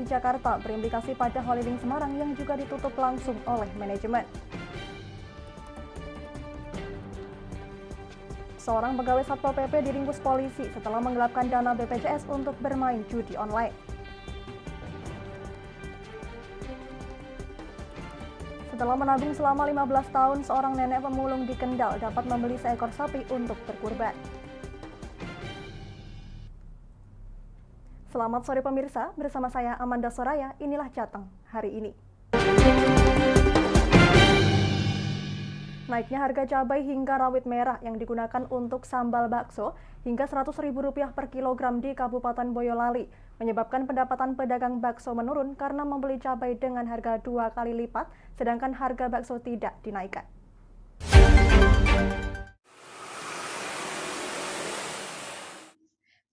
Jakarta berimplikasi pada Holy Wings Semarang yang juga ditutup langsung oleh manajemen. Seorang pegawai Satpol PP diringkus polisi setelah menggelapkan dana BPJS untuk bermain judi online. Setelah menabung selama 15 tahun, seorang nenek pemulung di Kendal dapat membeli seekor sapi untuk berkurban. Selamat sore pemirsa, bersama saya Amanda Soraya, inilah Jateng hari ini. Naiknya harga cabai hingga rawit merah yang digunakan untuk sambal bakso hingga Rp100.000 per kilogram di Kabupaten Boyolali menyebabkan pendapatan pedagang bakso menurun karena membeli cabai dengan harga 2 kali lipat, sedangkan harga bakso tidak dinaikkan.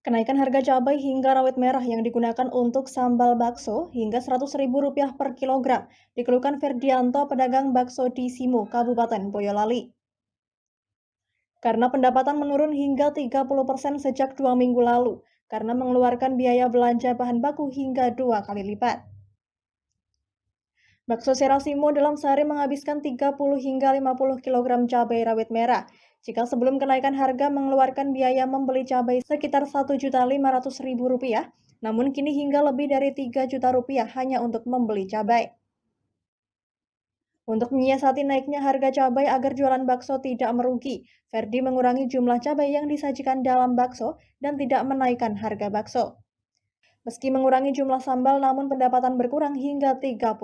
Kenaikan harga cabai hingga rawit merah yang digunakan untuk sambal bakso hingga Rp100.000 per kilogram dikeluhkan Ferdianto, pedagang bakso di Simo, Kabupaten Boyolali. Karena pendapatan menurun hingga 30% sejak 2 minggu lalu, karena mengeluarkan biaya belanja bahan baku hingga 2 kali lipat. Bakso Serasimo dalam sehari menghabiskan 30 hingga 50 kg cabai rawit merah. Jika sebelum kenaikan harga mengeluarkan biaya membeli cabai sekitar Rp1.500.000, namun kini hingga lebih dari Rp3 juta hanya untuk membeli cabai. Untuk menyiasati naiknya harga cabai agar jualan bakso tidak merugi, Ferdi mengurangi jumlah cabai yang disajikan dalam bakso dan tidak menaikkan harga bakso. Meski mengurangi jumlah sambal, namun pendapatan berkurang hingga 30%.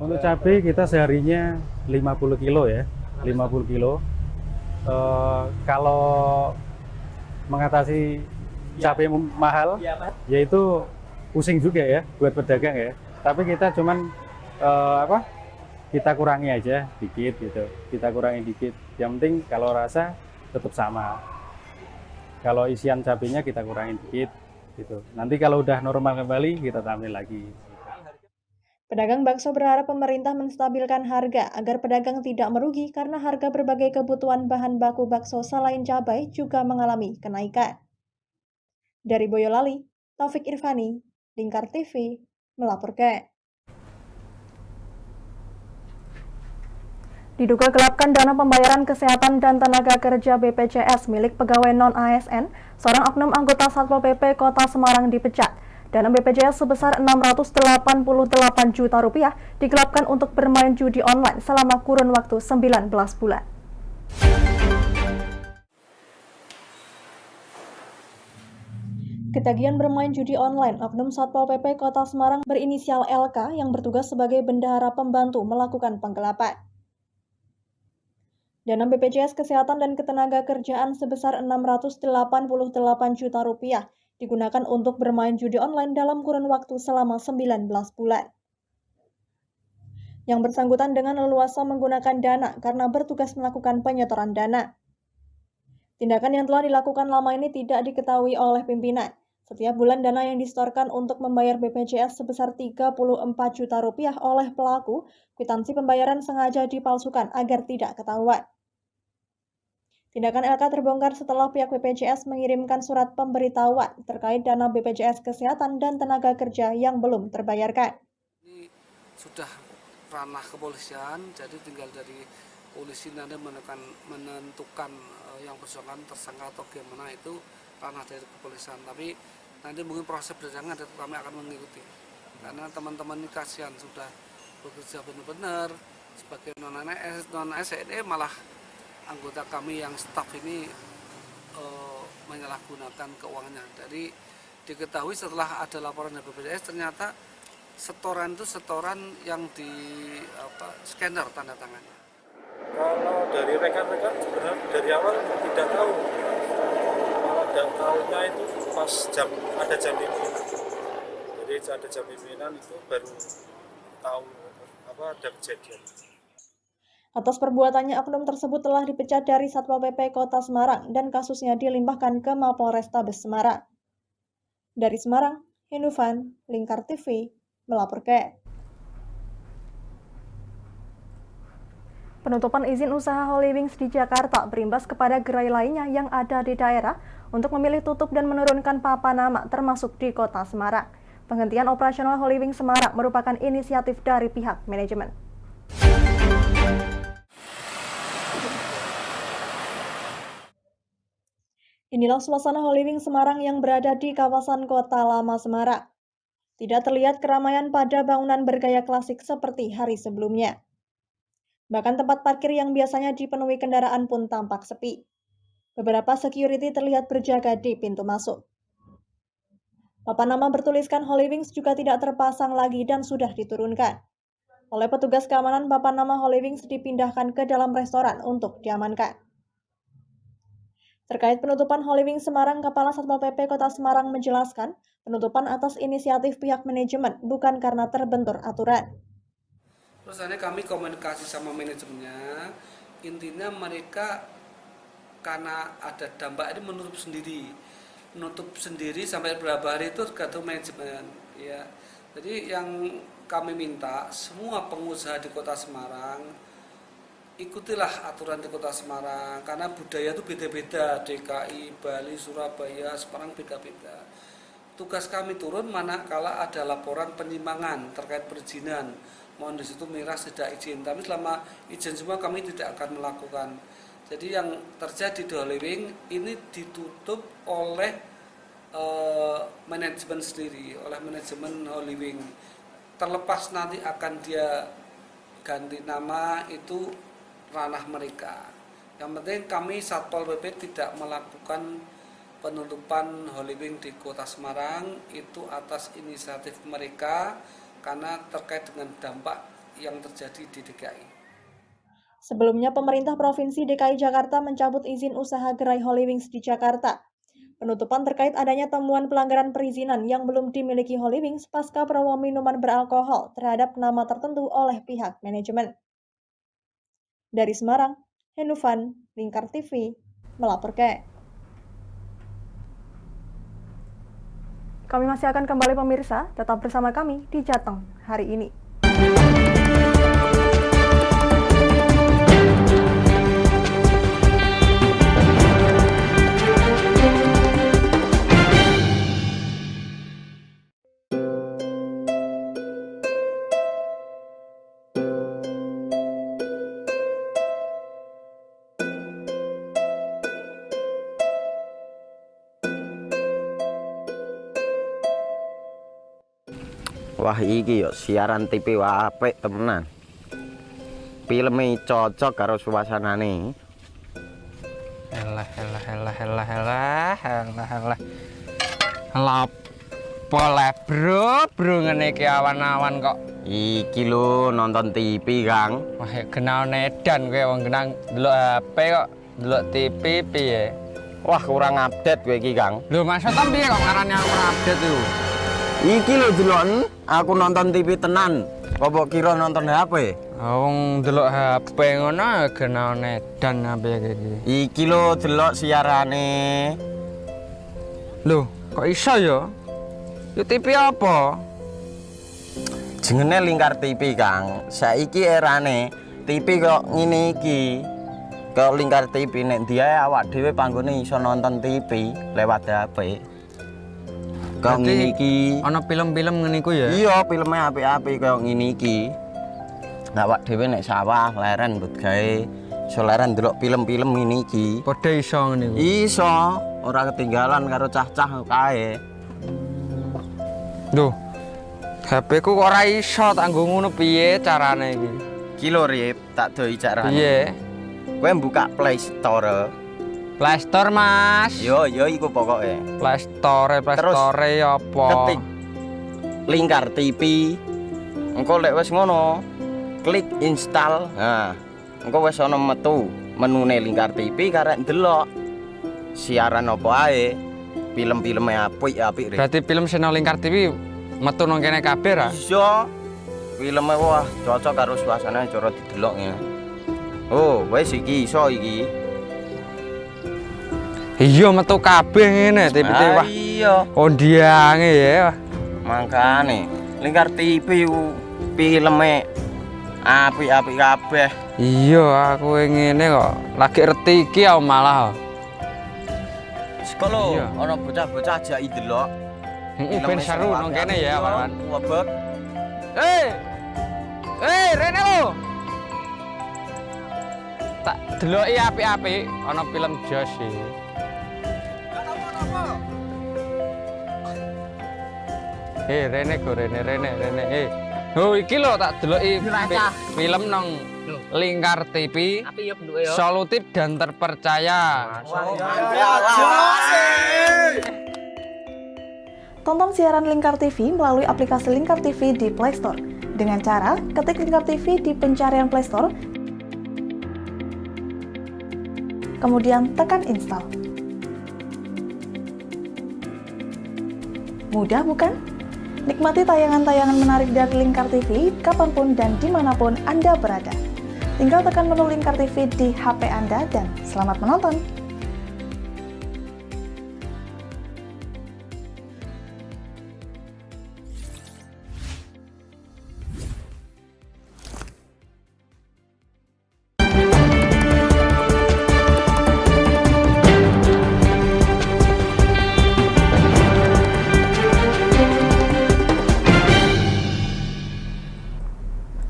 Untuk cabai kita seharinya 50 kilo ya, 50 kilo. Kalau mengatasi cabai mahal, yaitu pusing juga ya buat pedagang ya. Tapi kita cuman kita kurangi aja dikit gitu, kita kurangi dikit. Yang penting kalau rasa tetap sama. Kalau isian cabainya kita kurangi dikit gitu. Nanti kalau udah normal kembali kita tambahin lagi. Pedagang bakso berharap pemerintah menstabilkan harga agar pedagang tidak merugi karena harga berbagai kebutuhan bahan baku bakso selain cabai juga mengalami kenaikan. Dari Boyolali, Taufik Irvani, Lingkar TV, melaporkan. Diduga gelapkan dana pembayaran kesehatan dan tenaga kerja BPJS milik pegawai non-ASN, seorang oknum anggota Satpol PP Kota Semarang dipecat. Dana BPJS sebesar Rp688 juta digelapkan untuk bermain judi online selama kurun waktu 19 bulan. Ketagihan bermain judi online, oknum Satpol PP Kota Semarang berinisial LK yang bertugas sebagai bendahara pembantu melakukan penggelapan. Dana BPJS Kesehatan dan Ketenagakerjaan sebesar Rp688 juta digunakan untuk bermain judi online dalam kurun waktu selama 19 bulan. Yang bersangkutan dengan leluasa menggunakan dana karena bertugas melakukan penyetoran dana. Tindakan yang telah dilakukan lama ini tidak diketahui oleh pimpinan. Setiap bulan dana yang disetorkan untuk membayar BPJS sebesar Rp34 juta oleh pelaku, kwitansi pembayaran sengaja dipalsukan agar tidak ketahuan. Tindakan LK terbongkar setelah pihak BPJS mengirimkan surat pemberitahuan terkait dana BPJS Kesehatan dan Tenaga Kerja yang belum terbayarkan. Ini sudah ranah kepolisian, jadi tinggal dari polisi nanti menentukan yang bersangkutan tersangka atau gimana, itu ranah dari kepolisian. Tapi nanti mungkin proses berjalan kami akan mengikuti. Karena teman-teman ini kasihan sudah bekerja benar-benar sebagai non-ASN, malah anggota kami yang staf ini menyalahgunakan keuangannya. Jadi diketahui setelah ada laporan dari BPJS, ternyata setoran itu setoran yang di scanner tanda tangannya. Kalau dari rekan-rekan sebenarnya dari awal tidak tahu, malah tahunya itu pas ada jam pimpinan. Jadi ada jam pimpinan itu baru tahu ada kejadian. Atas perbuatannya, oknum tersebut telah dipecat dari Satpol PP Kota Semarang dan kasusnya dilimpahkan ke Mapolrestabes Semarang. Dari Semarang, Hinduvan, Lingkar TV, melaporkan. Penutupan izin usaha Holy Wings di Jakarta berimbas kepada gerai lainnya yang ada di daerah untuk memilih tutup dan menurunkan papan nama termasuk di Kota Semarang. Penghentian operasional Holywings Semarang merupakan inisiatif dari pihak manajemen. Inilah suasana Holywings Semarang yang berada di kawasan Kota Lama Semarang. Tidak terlihat keramaian pada bangunan bergaya klasik seperti hari sebelumnya. Bahkan tempat parkir yang biasanya dipenuhi kendaraan pun tampak sepi. Beberapa security terlihat berjaga di pintu masuk. Papan nama bertuliskan Holywings juga tidak terpasang lagi dan sudah diturunkan. Oleh petugas keamanan, papan nama Holywings dipindahkan ke dalam restoran untuk diamankan. Terkait penutupan Holywings Semarang, Kepala Satpol PP Kota Semarang menjelaskan, penutupan atas inisiatif pihak manajemen, bukan karena terbentur aturan. Terus kami komunikasi sama manajemennya, intinya mereka karena ada dampak ini menutup sendiri sampai berapa hari itu tergantung manajemen. Ya, jadi yang kami minta semua pengusaha di Kota Semarang ikutilah aturan di Kota Semarang karena budaya itu beda-beda, DKI, Bali, Surabaya, Semarang beda-beda. Tugas kami turun manakala ada laporan penyimpangan terkait perizinan. Mohon di situ miras tidak izin, tapi selama izin semua kami tidak akan melakukan. Jadi yang terjadi di Holywings ini ditutup oleh manajemen sendiri, oleh manajemen Holywings. Terlepas nanti akan dia ganti nama, itu ranah mereka. Yang penting kami Satpol PP tidak melakukan penutupan Holywings di Kota Semarang, itu atas inisiatif mereka karena terkait dengan dampak yang terjadi di DKI. Sebelumnya, pemerintah Provinsi DKI Jakarta mencabut izin usaha gerai Holywings di Jakarta. Penutupan terkait adanya temuan pelanggaran perizinan yang belum dimiliki Holywings pasca promo minuman beralkohol terhadap nama tertentu oleh pihak manajemen. Dari Semarang, Henufan, Lingkar TV, melaporkan. Kami masih akan kembali pemirsa, tetap bersama kami di Jateng hari ini. Wah iki yo siaran TV apik temenan. Filme cocok karo suasanane. Elah. Lah bro ngene iki awan-awan kok. Iki lho nonton TV, Kang. Wah, genah edan kowe wong genang delok HP kok delok TV piye? Wah, kurang update kowe iki, Kang. Lho maksudnya piye kok ngarani aku update itu? Iki lho deloken aku nonton TV tenan. Apa kira nonton HP? Wong delok HP ngono genah edan apa iki? Iki lho delok siarane. Lho, kok iso ya? Yo TV apa? Jenenge Lingkar TV, Kang. Saiki erane TV kok ngene iki. Kok Lingkar TV nek dia awak dhewe panggone iso nonton TV lewat HP. Kok ngene iki. Ana film-film ngene iku ya? Iya, filme apik-apik kaya ngene iki. Awak dhewe nek sawah leren mbut gawe iso leren ndelok film-film ngene iki. Padha iso ngene iku. Iso, ora ketinggalan karo cah-cah kae. Duh. HP ku kok ora iso tak nggo ngono piye carane iki? Iki lho Rip, tak doi carane. Piye? Kowe buka Play Store. Play Store, Mas. Yo iku pokoke. Play Store apa? Ketik Lingkar TV. Engko lek wis ngono, klik install. Nah, engko wis ana metu menune Lingkar TV karek ndelok siaran apa ae. Film-filme apik-apik. Berarti film channel Lingkar TV metu nang kene kabeh ra? Iso. Filme wah cocok karo suasana cara didelok ya. Oh, wis iki iso iki. Iya metu kabeh ngene TV wah. Iya. Kondiange ya. Mangkane Lingkar TV filme apik-apik kabeh. Iya, aku ngene kok lagi reti iki malah. Sekolo Iya. ana bocah-bocah ajak delok. Ben seru nang kene ya, Wan. Wabek. Rene lo. Tak deloki apik-apik ana film Jos iki. Rene. Oh iki lho tak deloki film nang Lingkar TV. Api yo bentuke yo. Solutif dan terpercaya. Tonton siaran Lingkar TV melalui aplikasi Lingkar TV di Play Store. Dengan cara ketik Lingkar TV di pencarian Play Store, kemudian tekan install. Mudah bukan? Nikmati tayangan-tayangan menarik dari Lingkar TV kapanpun dan dimanapun Anda berada. Tinggal tekan menu Lingkar TV di HP Anda dan selamat menonton!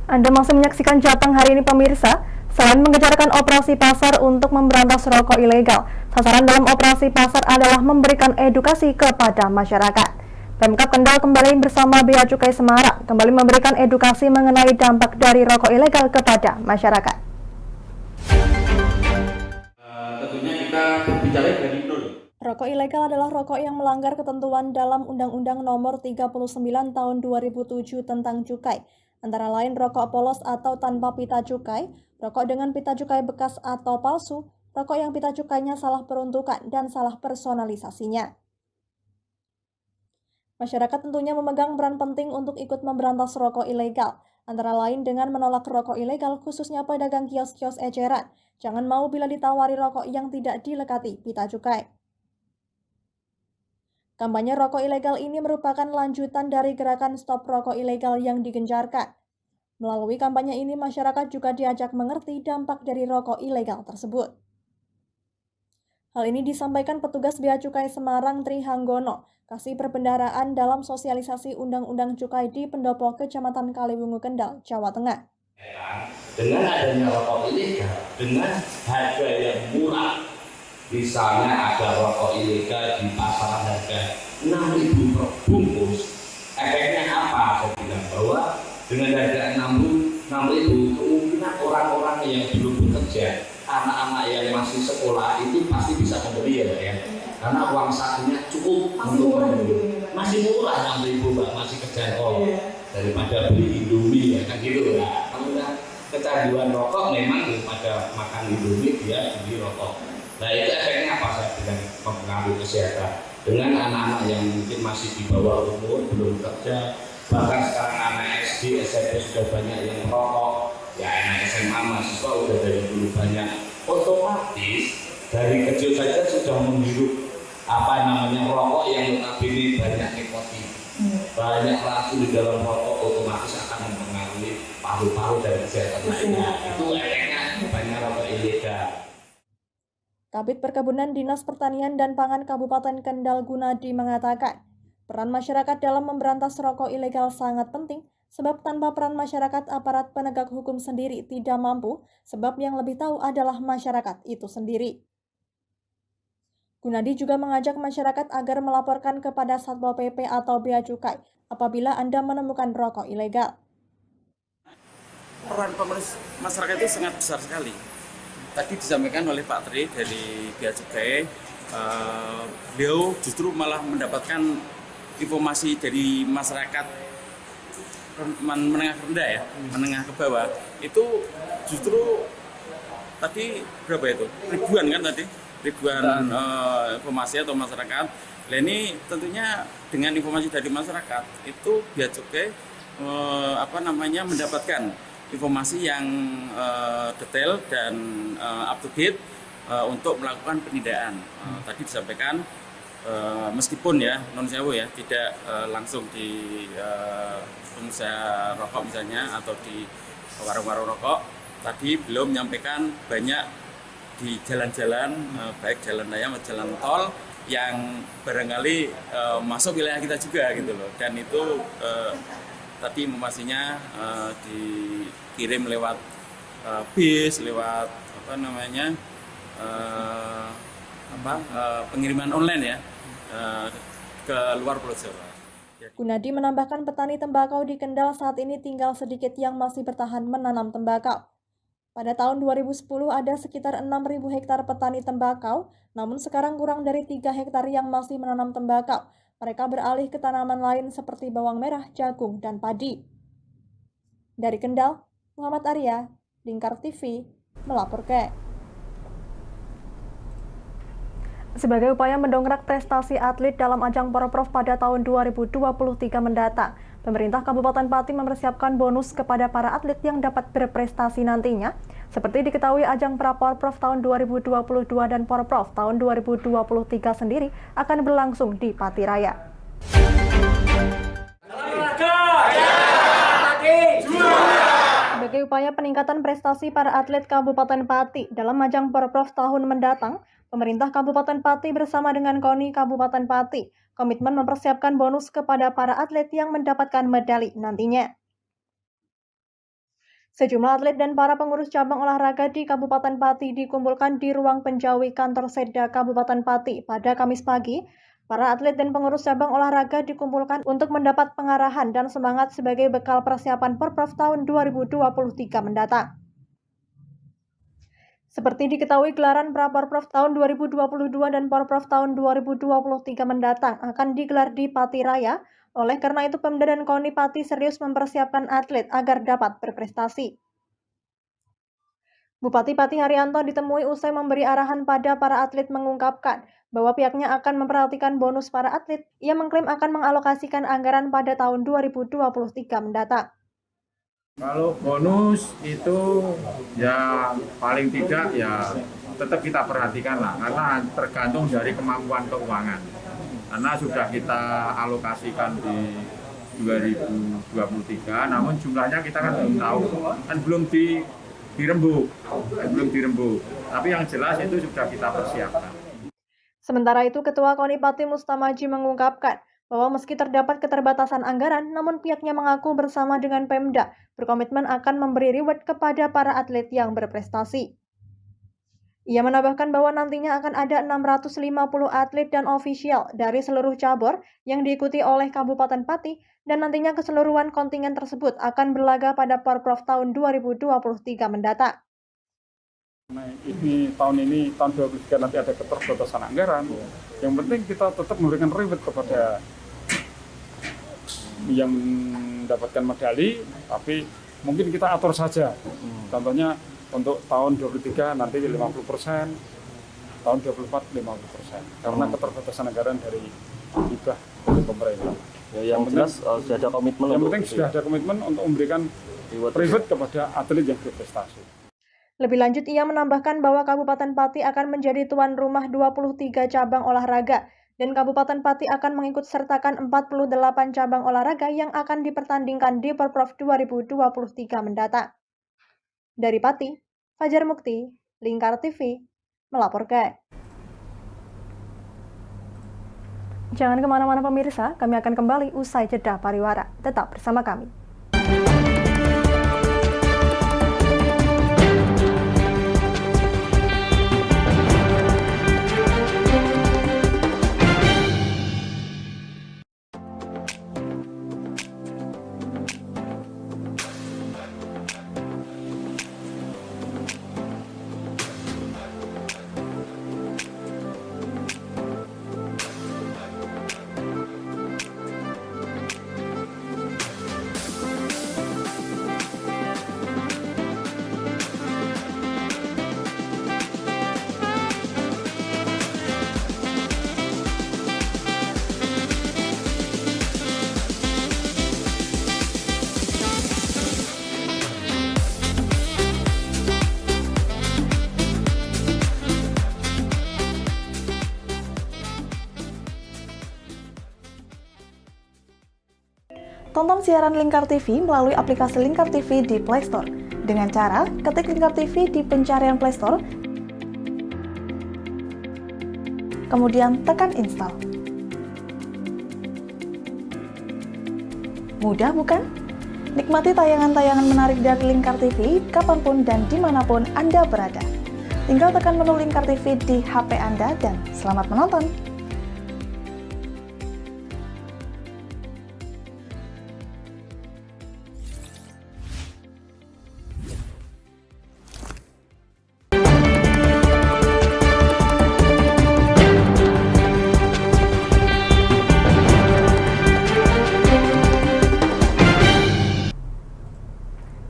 Anda masih menyaksikan Jateng hari ini pemirsa. Selain mengejarkan operasi pasar untuk memberantas rokok ilegal, sasaran dalam operasi pasar adalah memberikan edukasi kepada masyarakat. Pemkab Kendal kembali bersama Bea Cukai Semarang kembali memberikan edukasi mengenai dampak dari rokok ilegal kepada masyarakat. Tentunya kita bicara dari nol. Rokok ilegal adalah rokok yang melanggar ketentuan dalam Undang-Undang Nomor 39 Tahun 2007 tentang cukai. Antara lain rokok polos atau tanpa pita cukai, rokok dengan pita cukai bekas atau palsu, rokok yang pita cukainya salah peruntukan dan salah personalisasinya. Masyarakat tentunya memegang peran penting untuk ikut memberantas rokok ilegal, antara lain dengan menolak rokok ilegal khususnya pedagang kios-kios eceran. Jangan mau bila ditawari rokok yang tidak dilekati pita cukai. Kampanye rokok ilegal ini merupakan lanjutan dari gerakan Stop Rokok Ilegal yang digencarkan. Melalui kampanye ini, masyarakat juga diajak mengerti dampak dari rokok ilegal tersebut. Hal ini disampaikan petugas Bea Cukai Semarang Tri Hanggono, Kasih Perbendaharaan dalam sosialisasi Undang-Undang Cukai di Pendopo, Kecamatan Kaliwungu, Kendal, Jawa Tengah. Dengan adanya rokok ilegal, dengan harga yang murah, misalnya ada rokok ilegal di pasaran harga 6.000 per bungkus, efeknya apa? Saya bilang bahwa dengan harga 6.000 kemungkinan orang-orang yang belum bekerja, anak-anak yang masih sekolah itu pasti bisa membeli ya, karena uang sakunya cukup untuk membeli. Masih murah 6.000 Mbak, masih kejangkau daripada beli Indomie ya kan gitu ya. Karena kecanduan rokok memang daripada makan Indomie dia beli rokok. Nah itu efeknya apa? Saya bilang mempengaruhi kesehatan. Dengan anak-anak yang mungkin masih di bawah umur, belum kerja, bahkan sekarang anak SD, SMP sudah banyak yang merokok, ya anak SMA mahasiswa sudah dari dulu banyak. Otomatis dari kecil saja sudah menghirup rokok yang notabene banyak nikotin, banyak racun di dalam rokok, otomatis akan mempengaruhi paru-paru dan kesehatan lainnya. Itu efeknya banyak rokok ilegal. Kabid Perkebunan Dinas Pertanian dan Pangan Kabupaten Kendal Gunadi mengatakan, peran masyarakat dalam memberantas rokok ilegal sangat penting, sebab tanpa peran masyarakat, aparat penegak hukum sendiri tidak mampu, sebab yang lebih tahu adalah masyarakat itu sendiri. Gunadi juga mengajak masyarakat agar melaporkan kepada Satpol PP atau Bea Cukai apabila Anda menemukan rokok ilegal. Peran masyarakat itu sangat besar sekali. Tadi disampaikan oleh Pak Tri dari Bea Cukai, beliau justru malah mendapatkan informasi dari masyarakat menengah rendah ya, menengah ke bawah. Itu justru tadi berapa itu? Ribuan kan tadi? Ribuan informasi atau masyarakat. Nah ini tentunya dengan informasi dari masyarakat itu Bea Cukai mendapatkan informasi yang detail dan up to date untuk melakukan penindakan. Tadi disampaikan meskipun ya non sewu ya tidak langsung di pengusaha rokok misalnya atau di warung-warung rokok, tadi belum menyampaikan banyak di jalan-jalan baik jalan raya maupun jalan tol yang barangkali masuk wilayah kita juga gitu loh. Dan itu tadi informasinya dikirim lewat bis, lewat pengiriman online ya ke luar Pulau Jawa. Gunadi menambahkan petani tembakau di Kendal saat ini tinggal sedikit yang masih bertahan menanam tembakau. Pada tahun 2010 ada sekitar 6.000 hektar petani tembakau, namun sekarang kurang dari 3 hektar yang masih menanam tembakau. Mereka beralih ke tanaman lain seperti bawang merah, jagung, dan padi. Dari Kendal, Muhammad Arya, Lingkar TV, melaporkan. Sebagai upaya mendongkrak prestasi atlet dalam ajang Porprov pada tahun 2023 mendatang, pemerintah Kabupaten Pati mempersiapkan bonus kepada para atlet yang dapat berprestasi nantinya. Seperti diketahui, ajang Pra-Porprov tahun 2022 dan Porprov tahun 2023 sendiri akan berlangsung di Pati Raya. Sebagai upaya peningkatan prestasi para atlet Kabupaten Pati dalam ajang Porprov tahun mendatang, pemerintah Kabupaten Pati bersama dengan KONI Kabupaten Pati komitmen mempersiapkan bonus kepada para atlet yang mendapatkan medali nantinya. Sejumlah atlet dan para pengurus cabang olahraga di Kabupaten Pati dikumpulkan di ruang penjawi kantor Setda Kabupaten Pati pada Kamis pagi. Para atlet dan pengurus cabang olahraga dikumpulkan untuk mendapat pengarahan dan semangat sebagai bekal persiapan Porprov tahun 2023 mendatang. Seperti diketahui, gelaran Pra-Porprov tahun 2022 dan Porprov tahun 2023 mendatang akan digelar di Pati Raya. Oleh karena itu, Pemda dan KONI Pati serius mempersiapkan atlet agar dapat berprestasi. Bupati Pati Haryanto ditemui usai memberi arahan pada para atlet mengungkapkan bahwa pihaknya akan memperhatikan bonus para atlet. Ia mengklaim akan mengalokasikan anggaran pada tahun 2023 mendatang. Kalau bonus itu ya paling tidak ya tetap kita perhatikan lah, karena tergantung dari kemampuan keuangan. Karena sudah kita alokasikan di 2023, namun jumlahnya kita kan belum tahu, kan belum dirembuk. Tapi yang jelas itu sudah kita persiapkan. Sementara itu, Ketua KONI Pati Mustamaji mengungkapkan bahwa meski terdapat keterbatasan anggaran, namun pihaknya mengaku bersama dengan Pemda berkomitmen akan memberi reward kepada para atlet yang berprestasi. Ia menambahkan bahwa nantinya akan ada 650 atlet dan ofisial dari seluruh cabur yang diikuti oleh Kabupaten Pati, dan nantinya keseluruhan kontingen tersebut akan berlaga pada Porprov tahun 2023 mendatang. Nah, tahun 2023 nanti ada keterbatasan anggaran. Yang penting kita tetap memberikan reward kepada yang mendapatkan medali, tapi mungkin kita atur saja. Contohnya untuk tahun 2023 nanti 50%, tahun 2024 50%. Karena keterbatasan anggaran dari hibah dari pemerintah. Ya, yang jelas sudah ada komitmen. Yang penting sudah ada komitmen untuk memberikan reward kepada atlet yang berprestasi. Lebih lanjut, ia menambahkan bahwa Kabupaten Pati akan menjadi tuan rumah 23 cabang olahraga, dan Kabupaten Pati akan mengikut sertakan 48 cabang olahraga yang akan dipertandingkan di Porprov 2023 mendatang. Dari Pati, Fajar Mukti, Lingkar TV, melaporkan. Jangan kemana-mana pemirsa, kami akan kembali usai jeda pariwara. Tetap bersama kami. Tonton siaran Lingkar TV melalui aplikasi Lingkar TV di Play Store. Dengan cara ketik Lingkar TV di pencarian Play Store, kemudian tekan install. Mudah bukan? Nikmati tayangan-tayangan menarik dari Lingkar TV kapanpun dan dimanapun Anda berada. Tinggal tekan menu Lingkar TV di HP Anda dan selamat menonton!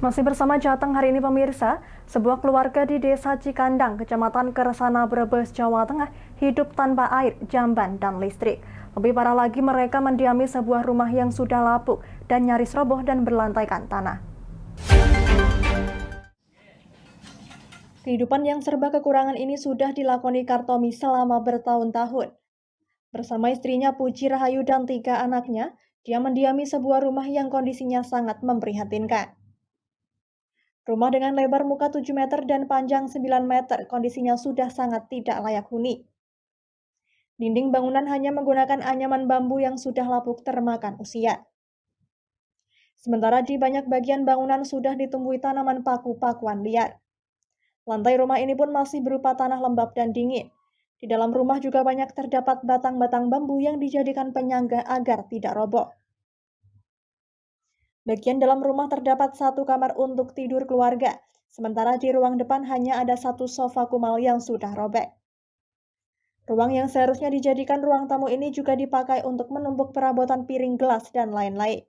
Masih bersama Jateng hari ini pemirsa, sebuah keluarga di Desa Cikandang, Kecamatan Kersana, Brebes, Jawa Tengah hidup tanpa air, jamban, dan listrik. Lebih parah lagi mereka mendiami sebuah rumah yang sudah lapuk dan nyaris roboh dan berlantaikan tanah. Kehidupan yang serba kekurangan ini sudah dilakoni Kartomi selama bertahun-tahun. Bersama istrinya Puji Rahayu dan 3 anaknya, dia mendiami sebuah rumah yang kondisinya sangat memprihatinkan. Rumah dengan lebar muka 7 meter dan panjang 9 meter, kondisinya sudah sangat tidak layak huni. Dinding bangunan hanya menggunakan anyaman bambu yang sudah lapuk termakan usia. Sementara di banyak bagian bangunan sudah ditumbuhi tanaman paku-pakuan liar. Lantai rumah ini pun masih berupa tanah lembab dan dingin. Di dalam rumah juga banyak terdapat batang-batang bambu yang dijadikan penyangga agar tidak roboh. Bagian dalam rumah terdapat 1 kamar untuk tidur keluarga, sementara di ruang depan hanya ada 1 sofa kumal yang sudah robek. Ruang yang seharusnya dijadikan ruang tamu ini juga dipakai untuk menumpuk perabotan piring gelas dan lain-lain.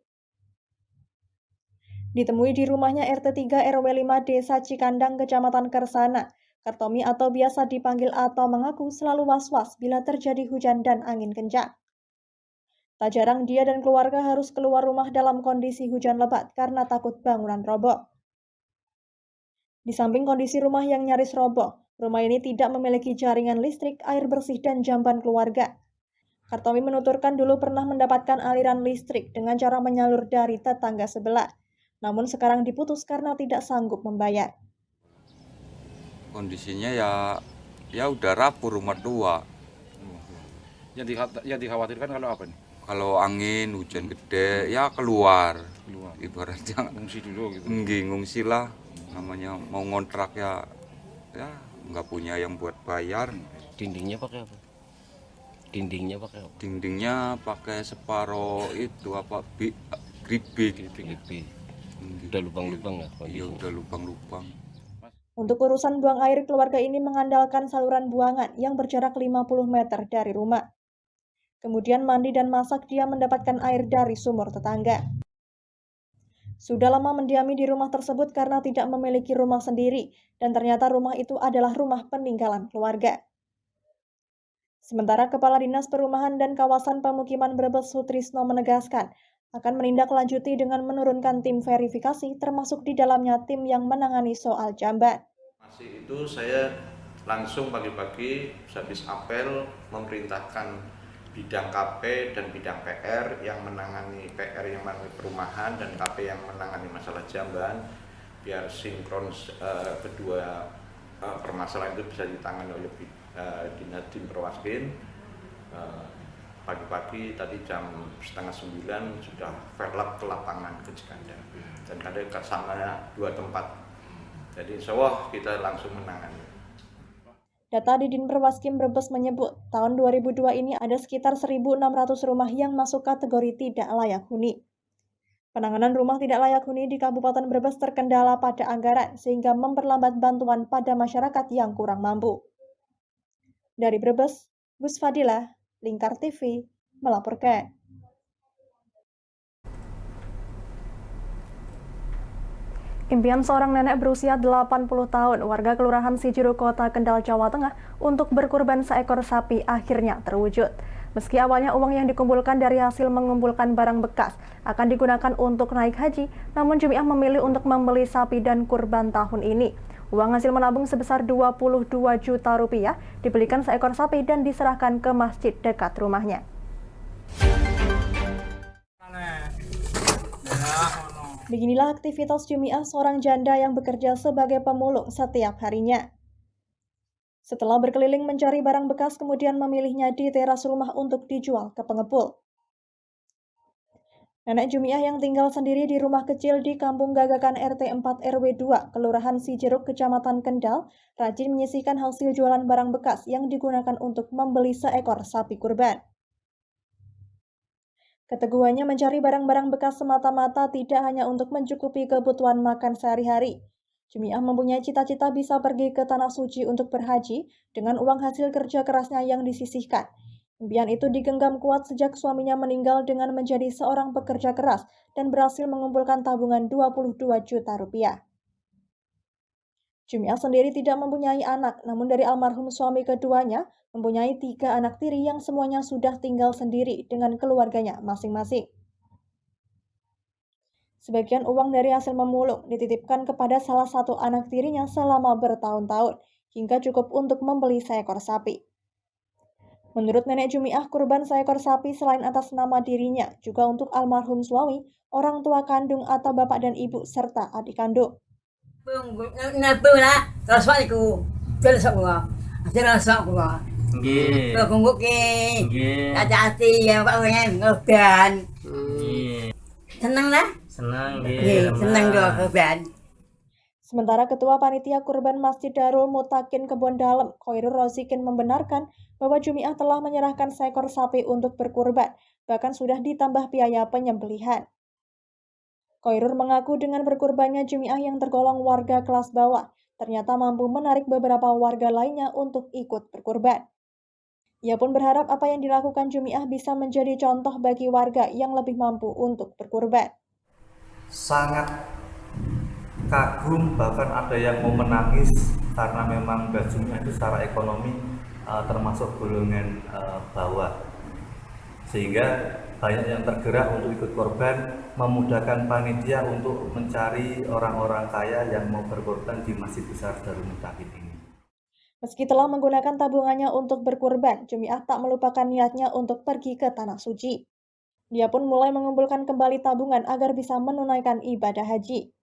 Ditemui di rumahnya RT 3 RW 5 Desa Cikandang, Kecamatan Kersana, Kartomi atau biasa dipanggil Ato mengaku selalu was-was bila terjadi hujan dan angin kencang. Tak jarang dia dan keluarga harus keluar rumah dalam kondisi hujan lebat karena takut bangunan roboh. Di samping kondisi rumah yang nyaris roboh, rumah ini tidak memiliki jaringan listrik, air bersih, dan jamban keluarga. Kartomi menuturkan dulu pernah mendapatkan aliran listrik dengan cara menyalur dari tetangga sebelah, namun sekarang diputus karena tidak sanggup membayar. Kondisinya ya udah rapuh, rumah tua. Yang dikhawatirkan kalau apa nih? Kalau angin, hujan gede, ya keluar. Ibaratnya Ngungsi dulu gitu. Ngungsi lah. Namanya mau ngontrak ya nggak punya yang buat bayar. Dindingnya pakai apa? Dindingnya pakai separo itu gribik. Udah lubang-lubang ya? Iya, udah lubang-lubang. Untuk urusan buang air, keluarga ini mengandalkan saluran buangan yang berjarak 50 meter dari rumah. Kemudian mandi dan masak dia mendapatkan air dari sumur tetangga. Sudah lama mendiami di rumah tersebut karena tidak memiliki rumah sendiri, dan ternyata rumah itu adalah rumah peninggalan keluarga. Sementara Kepala Dinas Perumahan dan Kawasan Pemukiman Brebes Sutrisno menegaskan, akan menindaklanjuti dengan menurunkan tim verifikasi, termasuk di dalamnya tim yang menangani soal jamban. Masih itu saya langsung pagi-pagi habis apel memerintahkan bidang KP dan bidang PR yang menangani PR yang menangani perumahan dan KP yang menangani masalah jamban biar sinkron kedua permasalahan itu bisa ditangani oleh Dinas Perwaskin. Pagi-pagi tadi jam 8:30 sudah verlap ke lapangan ke Cikandang dan ada kesamanya 2 tempat. Jadi insya Allah kita langsung menangani. Data di Dinperwaskim Brebes menyebut, tahun 2002 ini ada sekitar 1.600 rumah yang masuk kategori tidak layak huni. Penanganan rumah tidak layak huni di Kabupaten Brebes terkendala pada anggaran, sehingga memperlambat bantuan pada masyarakat yang kurang mampu. Dari Brebes, Gus Fadilah, Lingkar TV, melaporkan. Impian seorang nenek berusia 80 tahun, warga Kelurahan Sijiru, Kota Kendal, Jawa Tengah, untuk berkurban seekor sapi akhirnya terwujud. Meski awalnya uang yang dikumpulkan dari hasil mengumpulkan barang bekas akan digunakan untuk naik haji, namun jemiah memilih untuk membeli sapi dan kurban tahun ini. Uang hasil menabung sebesar 22 juta rupiah dibelikan seekor sapi dan diserahkan ke masjid dekat rumahnya. Beginilah aktivitas jemiah seorang janda yang bekerja sebagai pemulung setiap harinya. Setelah berkeliling mencari barang bekas, kemudian memilihnya di teras rumah untuk dijual ke pengepul. Nenek Jumiah yang tinggal sendiri di rumah kecil di Kampung Gagakan RT 4 RW 2, Kelurahan Sijeruk, Kecamatan Kendal, rajin menyisihkan hasil jualan barang bekas yang digunakan untuk membeli seekor sapi kurban. Keteguhannya mencari barang-barang bekas semata-mata tidak hanya untuk mencukupi kebutuhan makan sehari-hari. Jumiah mempunyai cita-cita bisa pergi ke Tanah Suci untuk berhaji dengan uang hasil kerja kerasnya yang disisihkan. Impian itu digenggam kuat sejak suaminya meninggal dengan menjadi seorang pekerja keras dan berhasil mengumpulkan tabungan 22 juta rupiah. Jumiah sendiri tidak mempunyai anak, namun dari almarhum suami keduanya mempunyai 3 anak tiri yang semuanya sudah tinggal sendiri dengan keluarganya masing-masing. Sebagian uang dari hasil memulung dititipkan kepada salah satu anak tirinya selama bertahun-tahun, hingga cukup untuk membeli seekor sapi. Menurut nenek Jumiah, kurban seekor sapi selain atas nama dirinya, juga untuk almarhum suami, orang tua kandung atau bapak dan ibu, serta adik kandung. Senang lah. Senang doa kurban. Sementara Ketua Panitia Kurban Masjid Darul Mutakin Kebon Dalem, Khoirul Rozikin, membenarkan bahwa Jumiah telah menyerahkan seekor sapi untuk berkurban, bahkan sudah ditambah biaya penyembelihan. Khoirul mengaku dengan berkurbannya Jumiah yang tergolong warga kelas bawah, ternyata mampu menarik beberapa warga lainnya untuk ikut berkurban. Ia pun berharap apa yang dilakukan Jumiah bisa menjadi contoh bagi warga yang lebih mampu untuk berkurban. Sangat kagum, bahkan ada yang mau menangis karena memang Jumiah itu secara ekonomi termasuk golongan bawah, sehingga banyak yang tergerak untuk ikut korban, memudahkan panitia untuk mencari orang-orang kaya yang mau berkorban di Masjid Besar Darul Mutakin ini. Meski telah menggunakan tabungannya untuk berkurban, Jumiah tak melupakan niatnya untuk pergi ke Tanah Suci. Dia pun mulai mengumpulkan kembali tabungan agar bisa menunaikan ibadah haji.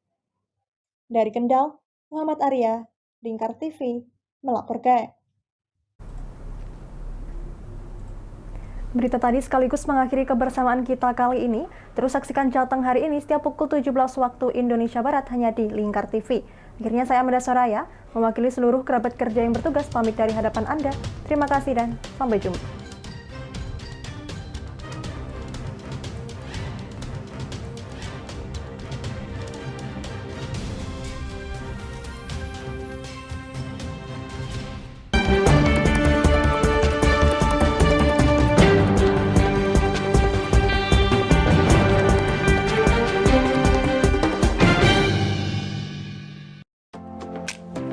Dari Kendal, Muhammad Arya, Lingkar TV, melaporkan. Berita tadi sekaligus mengakhiri kebersamaan kita kali ini. Terus saksikan Jateng hari ini setiap pukul 17 waktu Indonesia Barat hanya di Lingkar TV. Akhirnya saya Amanda Soraya, mewakili seluruh kerabat kerja yang bertugas pamit dari hadapan Anda. Terima kasih dan sampai jumpa.